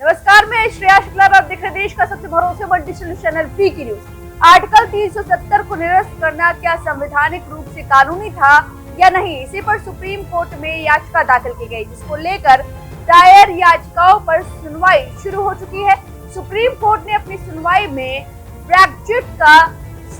नमस्कार, मैं श्रेया शुक्ला और आप देख रहे देश का सबसे भरोसेमंद digital channel VK news. Article 370 को निरस्त करना क्या संवैधानिक रूप से कानूनी था या नहीं, इसी पर सुप्रीम कोर्ट में याचिका दाखिल की गई, जिसको लेकर दायर याचिकाओं पर सुनवाई शुरू हो चुकी है। सुप्रीम कोर्ट ने अपनी सुनवाई में ब्रेक्जिट का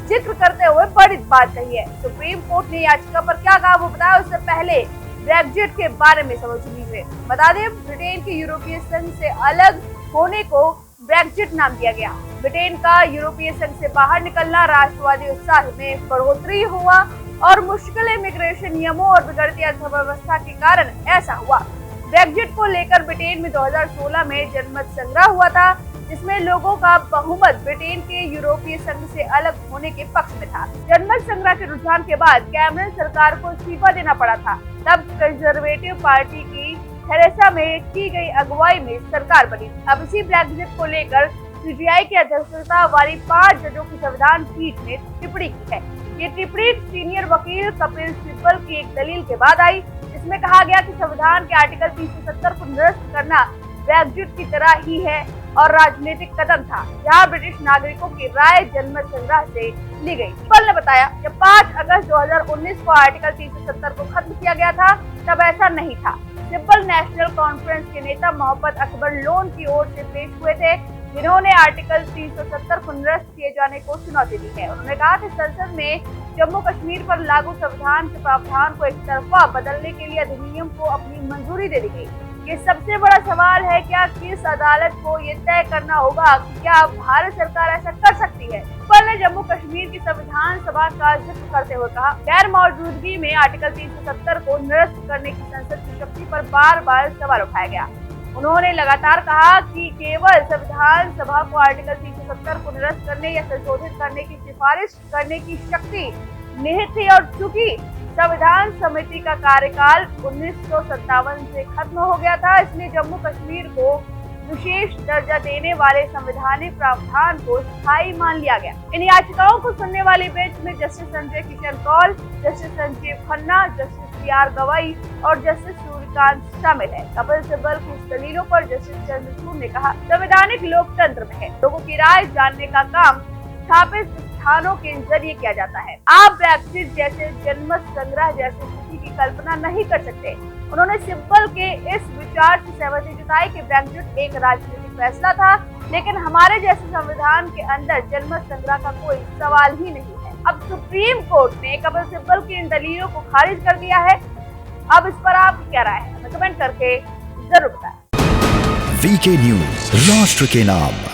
जिक्र करते हुए बड़ी बात कही है। सुप्रीम कोर्ट ने याचिका पर क्या कहा वो बताया, उससे पहले ब्रेक्जिट के बारे में समझ लीजिए। बता दें, ब्रिटेन के यूरोपीय संघ से अलग होने को ब्रेक्जिट नाम दिया गया। ब्रिटेन का यूरोपीय संघ से बाहर निकलना राष्ट्रवादी उत्साह में बढ़ोतरी हुआ और मुश्किल इमिग्रेशन नियमों और बिगड़ती अर्थव्यवस्था के कारण ऐसा हुआ। ब्रेक्जिट को लेकर ब्रिटेन में 2016 में जनमत संग्रह हुआ था, जिसमें लोगों का बहुमत ब्रिटेन के यूरोपीय संघ से अलग होने के पक्ष में था। जनमत संग्रह के रुझान के बाद कैमरन सरकार को इस्तीफा देना पड़ा था। तब कंजर्वेटिव पार्टी की थेरेसा मे की गई अगुवाई में सरकार बनी। अब इसी ब्रेक्जिट को लेकर सीजीआई की अध्यक्षता वाली 5 जजों की संविधान पीठ ने टिप्पणी की है। ये टिप्पणी सीनियर वकील कपिल सिब्बल की एक दलील के बाद आई, जिसमें कहा गया कि संविधान के आर्टिकल 370 को निरस्त करना ब्रेक्जिट की तरह ही है और राजनीतिक कदम था, जहां ब्रिटिश नागरिकों की राय जनमत संग्रह से ली गई। सिब्बल ने बताया, जब 5 अगस्त 2019 को आर्टिकल 370 को खत्म किया गया था, तब ऐसा नहीं था। सिब्बल नेशनल कॉन्फ्रेंस के नेता मोहम्मद अकबर लोन की ओर से पेश हुए थे, जिन्होंने आर्टिकल 370 को निरस्त किए जाने को चुनौती दी है। उन्होंने कहा कि संसद में जम्मू कश्मीर पर लागू संविधान के प्रावधान को एक तरफा बदलने के लिए अधिनियम को अपनी मंजूरी दे दी गई। ये सबसे बड़ा सवाल है, क्या किस अदालत को ये तय करना होगा कि क्या भारत सरकार ऐसा कर सकती है। सिब्बल ने जम्मू कश्मीर की संविधान सभा का जिक्र करते हुए कहा, गैर मौजूदगी में आर्टिकल 370 को निरस्त करने की संसद की शक्ति पर बार बार सवाल उठाया गया। उन्होंने लगातार कहा कि केवल संविधान सभा को आर्टिकल 370 को निरस्त करने या संशोधित करने की सिफारिश करने की शक्ति निहित थी, और चूंकि संविधान समिति का कार्यकाल 1957 से खत्म हो गया था, इसलिए जम्मू कश्मीर को विशेष दर्जा देने वाले संवैधानिक प्रावधान को स्थायी मान लिया गया। इन याचिकाओं को सुनने वाली बेंच में justice Sanjay Kishan Kaul, justice Sanjiv Khanna, justice CR Gavai और जस्टिस सूर्यकांत शामिल है। कपिल सिब्बल की इस दलीलों पर जस्टिस चंद्रचूड़ ने कहा, संवैधानिक लोकतंत्र में है, लोगों की राय जानने का काम स्थापित स्थानों के जरिए किया जाता है। आप ब्रेक्जिट जैसे जनमत संग्रह जैसी स्थिति की कल्पना नहीं कर सकते। उन्होंने सिब्बल के इस विचार से सहमति जताई कि ब्रेक्जिट एक राजनीतिक फैसला था, लेकिन हमारे जैसे संविधान के अंदर जनमत संग्रह का कोई सवाल ही नहीं है। अब सुप्रीम कोर्ट ने कपिल सिब्बल की इन दलीलों को खारिज कर दिया है। अब इस पर आप क्या राय है, हमें कमेंट करके जरूर बताएं। वीके न्यूज, राष्ट्र के नाम।